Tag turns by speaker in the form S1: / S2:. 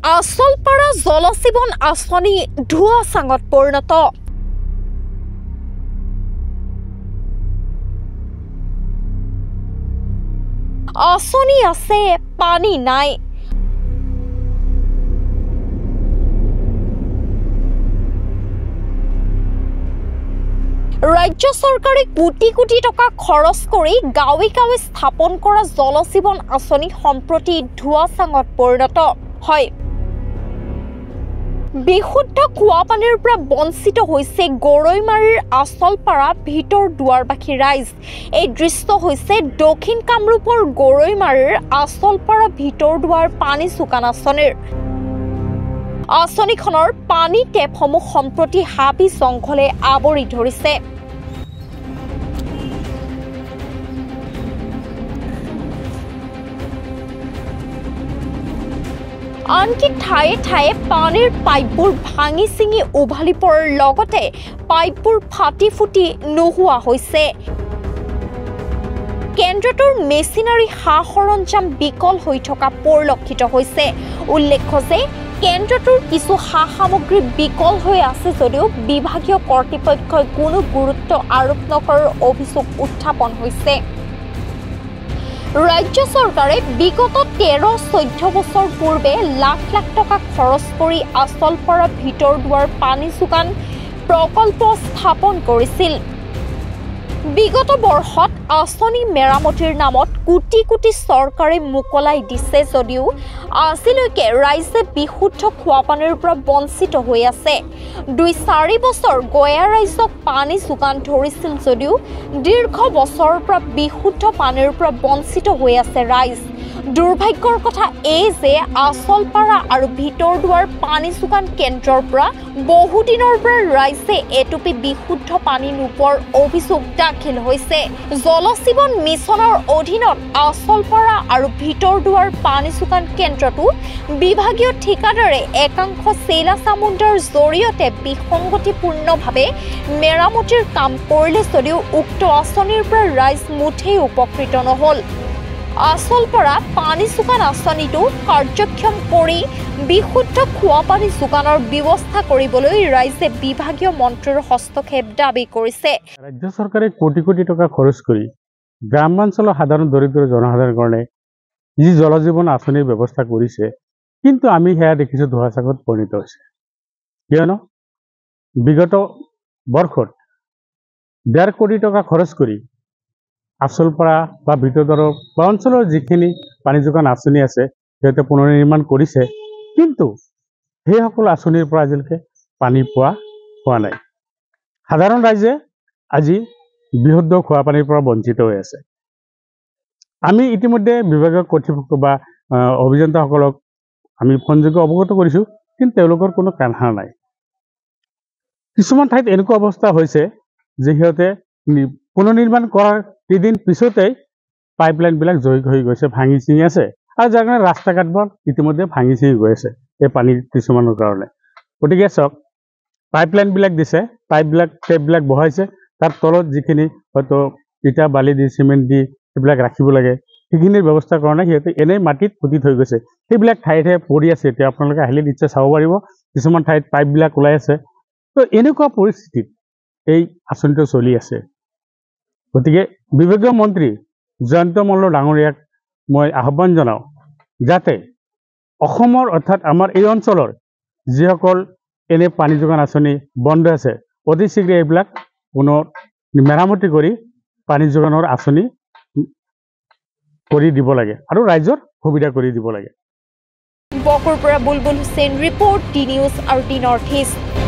S1: আচলপাৰা জলজীৱন আঁচনি ধোঁৱাচাঙত পৰিণত। আঁচনি আছে, পানী নাই। ৰাজ্য চৰকাৰে কোটি কোটি টকা খৰচ কৰি গাঁৱে গাঁৱে স্থাপন কৰা জলজীৱন আঁচনি সম্প্ৰতি ধোঁৱাচাঙত পৰিণত হয়। বিশুদ্ধ খোৱা পানীৰ পৰা বঞ্চিত হৈছে গৰৈমাৰীৰ আচলপাৰা ভিতৰ দুৱাৰবাসী ৰাইজ। এই দৃশ্য হৈছে দক্ষিণ কামৰূপৰ গৰৈমাৰীৰ আচলপাৰা ভিতৰ দুৱাৰ পানী যোগান আঁচনিৰ। আঁচনিখনৰ পানী টেপসমূহ সম্প্ৰতি হাবি জংঘলে আৱৰি ধৰিছে। আনকি ঠায়ে ঠায়ে পানীৰ পাইপবোৰ ভাঙি চিঙি উভালি পৰাৰ লগতে পাইপবোৰ ফাটি ফুটি নোহোৱা হৈছে। কেন্দ্ৰটোৰ মেচিনাৰী সা সৰঞ্জাম বিকল হৈ থকা পৰিলক্ষিত হৈছে। উল্লেখ্য যে কেন্দ্ৰটোৰ কিছু সা সামগ্ৰী বিকল হৈ আছে যদিও বিভাগীয় কৰ্তৃপক্ষই কোনো গুৰুত্ব আৰোপ নকৰাৰ অভিযোগ উত্থাপন হৈছে। ৰাজ্য চৰকাৰে বিগত 13-14 বছৰ পূৰ্বে লাখ লাখ টকা খৰচ কৰি আচলপাৰা ভিতৰ দুৱাৰ পানী যোগান প্ৰকল্প স্থাপন কৰিছিল। বিগত বৰ্ষত আঁচনি মেৰামতিৰ নামত কোটি কোটি চৰকাৰে মোকলাই দিছে যদিও আজিলৈকে ৰাইজে বিশুদ্ধ খোৱা পানীৰ পৰা বঞ্চিত হৈ আছে। 2-4 বছৰ গয়া ৰাইজক পানী যোগান ধৰিছিল যদিও দীৰ্ঘ বছৰৰ পৰা বিশুদ্ধ পানীৰ পৰা বঞ্চিত হৈ আছে ৰাইজ। দুৰ্ভাগ্যৰ কথা এই যে আচলপাৰা আৰু ভিতৰ দুৱাৰ পানী যোগান কেন্দ্ৰৰ পৰা বহুদিনৰ পৰা ৰাইজে এটুপি বিশুদ্ধ পানী নোপোৱাৰ অভিযোগ দাখিল হৈছে। জলজীৱন মিছনৰ অধীনত আচলপাৰা আৰু ভিতৰ দুৱাৰ পানী যোগান কেন্দ্ৰটো বিভাগীয় ঠিকাদাৰে একাংশ চেলা চামুণ্ডাৰ জৰিয়তে বিসংগতিপূৰ্ণভাৱে মেৰামতিৰ কাম কৰিলে যদিও উক্ত আঁচনিৰ পৰা ৰাইজ মুঠেই উপকৃত নহ'ল। আচলপাৰা পানী যোগান আঁচনিটো কাৰ্যক্ষম কৰি বিশুদ্ধ খোৱা পানী যোগানৰ ব্যৱস্থা কৰিবলৈ ৰাইজে বিভাগীয় মন্ত্ৰীৰ হস্তক্ষেপ দাবী কৰিছে।
S2: ৰাজ্য চৰকাৰে কোটি কোটি টকা খৰচ কৰি গ্ৰামাঞ্চলৰ সাধাৰণ দৰিদ্ৰ জনসাধাৰণৰ কাৰণে যি জলজীৱন আঁচনিৰ ব্যৱস্থা কৰিছে, কিন্তু আমি সেয়া দেখিছোঁ ধোঁৱাচাঙত পৰিণত হৈছে। কিয়নো বিগত বৰ্ষত 1.5 কোটি টকা খৰচ কৰি আচলপাৰা বা ভিতৰৰ বা অঞ্চলৰ যিখিনি পানী যোগান আঁচনি আছে সিহঁতে পুনৰ্নিৰ্মাণ কৰিছে, কিন্তু সেইসকল আঁচনিৰ পৰা আজিলৈকে পানী পোৱা নাই। সাধাৰণ ৰাইজে আজি বিশুদ্ধ খোৱা পানীৰ পৰা বঞ্চিত হৈ আছে। আমি ইতিমধ্যে বিভাগীয় কৰ্তৃপক্ষ বা অভিযন্তাসকলক আমি ফোনযোগে অৱগত কৰিছোঁ, কিন্তু তেওঁলোকৰ কোনো কাণসাৰ নাই। কিছুমান ঠাইত এনেকুৱা অৱস্থা হৈছে যে সিহঁতে পুনৰ্নিৰ্মাণ কৰাৰ কেইদিন পিছতেই পাইপলাইনবিলাক জয়ী হৈ গৈছে, ভাঙি চিঙি আছে, আৰু যাৰ কাৰণে ৰাস্তা ঘাটবোৰ ইতিমধ্যে ভাঙি চিঙি গৈ আছে এই পানীৰ কিছুমানৰ কাৰণে। গতিকে চাওক, পাইপলাইনবিলাক দিছে, টেপবিলাক বহাইছে, তাৰ তলত যিখিনি হয়তো ইটা বালি দি চিমেণ্ট দি সেইবিলাক ৰাখিব লাগে সেইখিনিৰ ব্যৱস্থাৰ কাৰণে সিহঁতে এনেই মাটিত পুতি থৈ গৈছে। সেইবিলাক ঠায়ে ঠায়ে পৰি আছে। এতিয়া আপোনালোকে আহিলে নিশ্চয় চাব পাৰিব, কিছুমান ঠাইত পাইপবিলাক ওলাই আছে। তো এনেকুৱা পৰিস্থিতিত এই আঁচনিটো চলি আছে। গতিকে বিভাগীয় মন্ত্ৰী জয়ন্ত মল্ল ডাঙৰীয়াক মই আহ্বান জনাওঁ যাতে অসমৰ অৰ্থাৎ আমাৰ এই অঞ্চলৰ যিসকল এনে পানী যোগান আঁচনি বন্ধ আছে, অতি শীঘ্ৰে এইবিলাক পুনৰ মেৰামতি কৰি পানী যোগানৰ আঁচনি কৰি দিব লাগে আৰু ৰাইজৰ সুবিধা কৰি দিব লাগে।
S1: বকুৰ পৰা বুলবুল হুছেইন ৰিপৰ্ট, ডি নিউজ আৰু ডি নৰ্থ ইষ্ট।